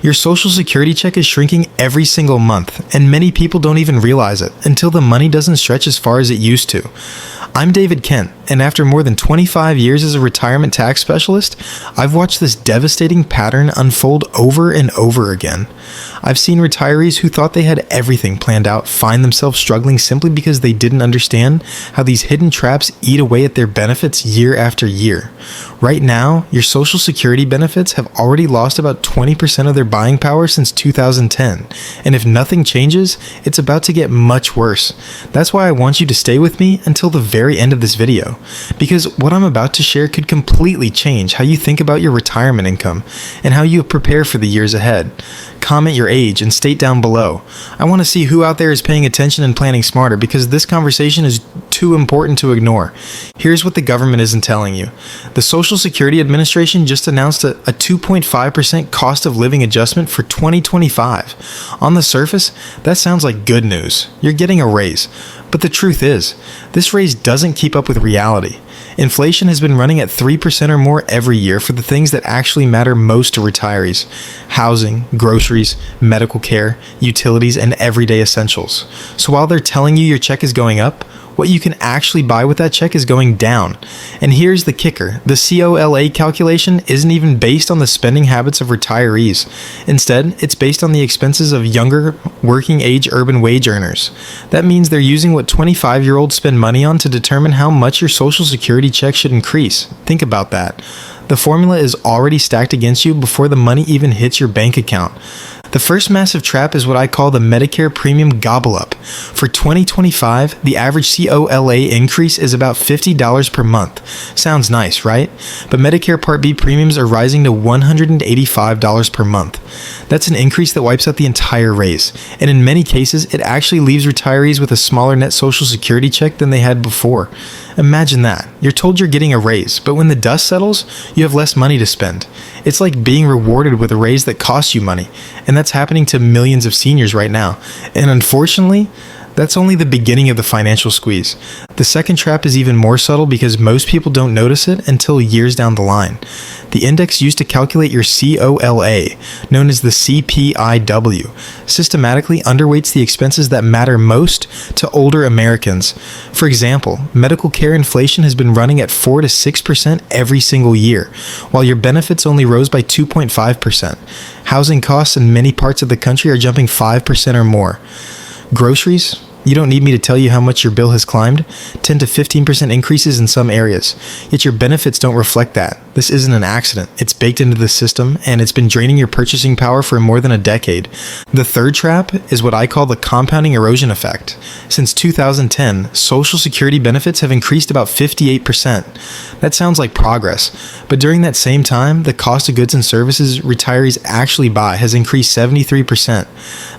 Your Social Security check is shrinking every single month, and many people don't even realize it until the money doesn't stretch as far as it used to. I'm David Kent, and after more than 25 years as a retirement tax specialist, I've watched this devastating pattern unfold over and over again. I've seen retirees who thought they had everything planned out find themselves struggling simply because they didn't understand how these hidden traps eat away at their benefits year after year. Right now, your Social Security benefits have already lost about 20% of their buying power since 2010, and if nothing changes, it's about to get much worse. That's why I want you to stay with me until the very end of this video, because what I'm about to share could completely change how you think about your retirement income and how you prepare for the years ahead. Comment your age and state down below. I want to see who out there is paying attention and planning smarter, because this conversation is too important to ignore. Here's what the government isn't telling you. The Social Security Administration just announced a 2.5% cost of living adjustment for 2025. On the surface, that sounds like good news. You're getting a raise. But the truth is, this raise doesn't keep up with reality. Inflation has been running at 3% or more every year for the things that actually matter most to retirees: housing, groceries, medical care, utilities, and everyday essentials. So while they're telling you your check is going up, what you can actually buy with that check is going down. And here's the kicker: the COLA calculation isn't even based on the spending habits of retirees. Instead, it's based on the expenses of younger, working-age urban wage earners. That means they're using what 25-year-olds spend money on to determine how much your Social Security check should increase. Think about that. The formula is already stacked against you before the money even hits your bank account. The first massive trap is what I call the Medicare premium gobble up. For 2025, the average COLA increase is about $50 per month. Sounds nice, right? But Medicare Part B premiums are rising to $185 per month. That's an increase that wipes out the entire raise, and in many cases, it actually leaves retirees with a smaller net Social Security check than they had before. Imagine that. You're told you're getting a raise, but when the dust settles, you have less money to spend. It's like being rewarded with a raise that costs you money, and that's happening to millions of seniors right now. And unfortunately, that's only the beginning of the financial squeeze. The second trap is even more subtle because most people don't notice it until years down the line. The index used to calculate your COLA, known as the CPIW, systematically underweights the expenses that matter most to older Americans. For example, medical care inflation has been running at 4 to 6% every single year, while your benefits only rose by 2.5%. Housing costs in many parts of the country are jumping 5% or more. Groceries? You don't need me to tell you how much your bill has climbed. 10 to 15% increases in some areas. Yet your benefits don't reflect that. This isn't an accident. It's baked into the system, and it's been draining your purchasing power for more than a decade. The third trap is what I call the compounding erosion effect. Since 2010, Social Security benefits have increased about 58%. That sounds like progress, but during that same time, the cost of goods and services retirees actually buy has increased 73%.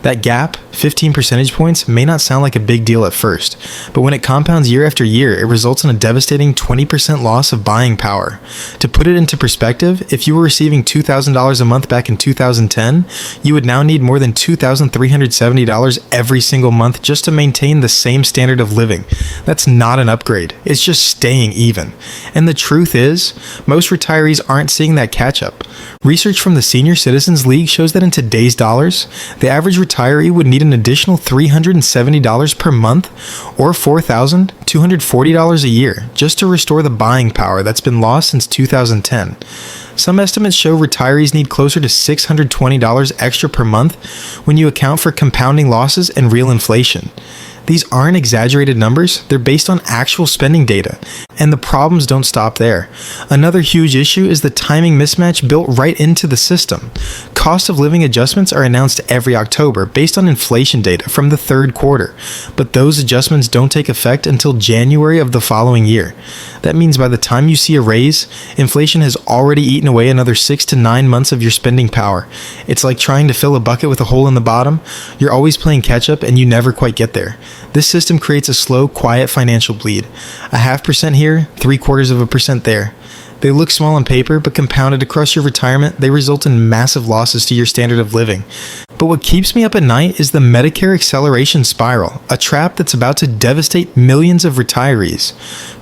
That gap, 15 percentage points, may not sound like a big deal at first, but when it compounds year after year, it results in a devastating 20% loss of buying power. To put it into perspective, if you were receiving $2,000 a month back in 2010, you would now need more than $2,370 every single month just to maintain the same standard of living. That's not an upgrade, it's just staying even. And the truth is, most retirees aren't seeing that catch up. Research from the Senior Citizens League shows that in today's dollars, the average retiree would need an additional $370 per month or $4,240 a year just to restore the buying power that's been lost since 2010. Some estimates show retirees need closer to $620 extra per month when you account for compounding losses and real inflation. These aren't exaggerated numbers, they're based on actual spending data, and the problems don't stop there. Another huge issue is the timing mismatch built right into the system. Cost of living adjustments are announced every October based on inflation data from the third quarter, but those adjustments don't take effect until January of the following year. That means by the time you see a raise, inflation has already eaten away another 6 to 9 months of your spending power. It's like trying to fill a bucket with a hole in the bottom. You're always playing catch up and you never quite get there. This system creates a slow, quiet financial bleed. 0.5% here, 0.75% there. They look small on paper, but compounded across your retirement, they result in massive losses to your standard of living. But what keeps me up at night is the Medicare acceleration spiral, a trap that's about to devastate millions of retirees.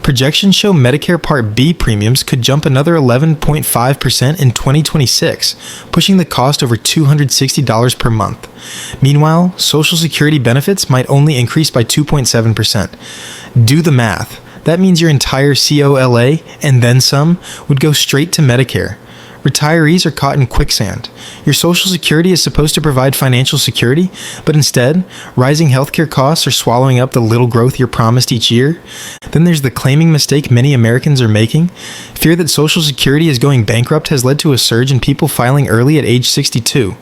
Projections show Medicare Part B premiums could jump another 11.5% in 2026, pushing the cost over $260 per month. Meanwhile, Social Security benefits might only increase by 2.7%. Do the math. That means your entire COLA, and then some, would go straight to Medicare. Retirees are caught in quicksand. Your Social Security is supposed to provide financial security, but instead, rising healthcare costs are swallowing up the little growth you're promised each year. Then there's the claiming mistake many Americans are making. Fear that Social Security is going bankrupt has led to a surge in people filing early at age 62.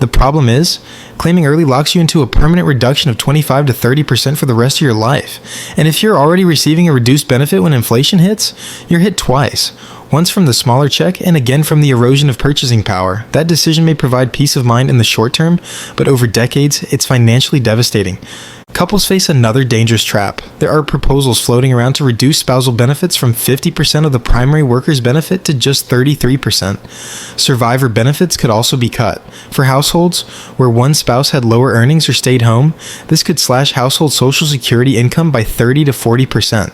The problem is, claiming early locks you into a permanent reduction of 25 to 30% for the rest of your life. And if you're already receiving a reduced benefit when inflation hits, you're hit twice. Once from the smaller check and again from the erosion of purchasing power. That decision may provide peace of mind in the short term, but over decades, it's financially devastating. Couples face another dangerous trap. There are proposals floating around to reduce spousal benefits from 50% of the primary worker's benefit to just 33%. Survivor benefits could also be cut. For households where one spouse had lower earnings or stayed home, this could slash household Social Security income by 30 to 40%.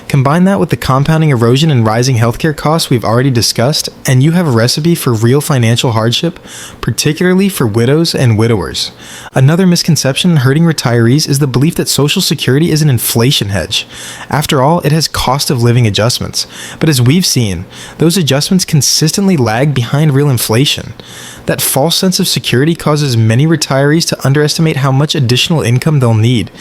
Combine that with the compounding erosion and rising healthcare costs we've already discussed, and you have a recipe for real financial hardship, particularly for widows and widowers. Another misconception hurting retirees is the belief that Social Security is an inflation hedge. After all, it has cost of living adjustments. But as we've seen, those adjustments consistently lag behind real inflation. That false sense of security causes many retirees to underestimate how much additional income they'll need.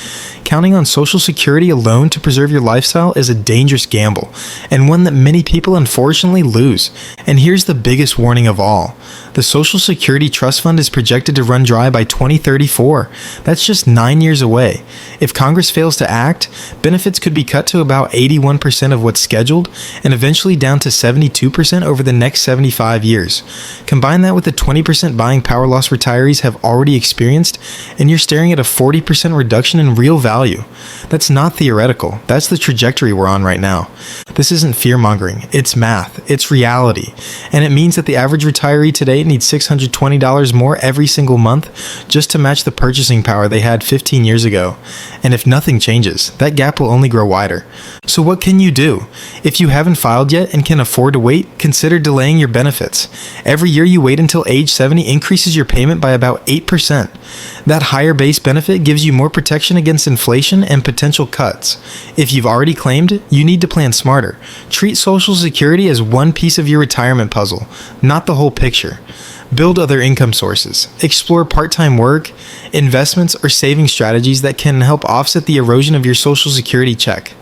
Counting on Social Security alone to preserve your lifestyle is a dangerous gamble, and one that many people unfortunately lose. And here's the biggest warning of all. The Social Security Trust Fund is projected to run dry by 2034. That's just 9 years away. If Congress fails to act, benefits could be cut to about 81% of what's scheduled, and eventually down to 72% over the next 75 years. Combine that with the 20% buying power loss retirees have already experienced, and you're staring at a 40% reduction in real value. That's not theoretical. That's the trajectory we're on right now. This isn't fear-mongering. It's math. It's reality. And it means that the average retiree today needs $620 more every single month just to match the purchasing power they had 15 years ago. And if nothing changes, that gap will only grow wider. So what can you do? If you haven't filed yet and can afford to wait, consider delaying your benefits. Every year you wait until age 70 increases your payment by about 8%. That higher base benefit gives you more protection against inflation and potential cuts. If you've already claimed, you need to plan smarter. Treat Social Security as one piece of your retirement puzzle, not the whole picture. Build other income sources. Explore part-time work, investments, or saving strategies that can help offset the erosion of your Social Security check.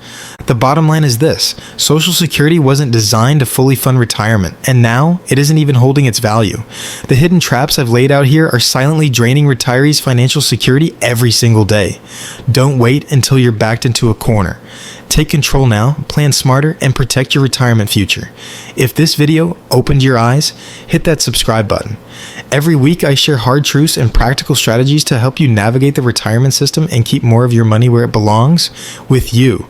The bottom line is this: Social Security wasn't designed to fully fund retirement, and now it isn't even holding its value. The hidden traps I've laid out here are silently draining retirees' financial security every single day. Don't wait until you're backed into a corner. Take control now, plan smarter, and protect your retirement future. If this video opened your eyes, hit that subscribe button. Every week I share hard truths and practical strategies to help you navigate the retirement system and keep more of your money where it belongs, with you.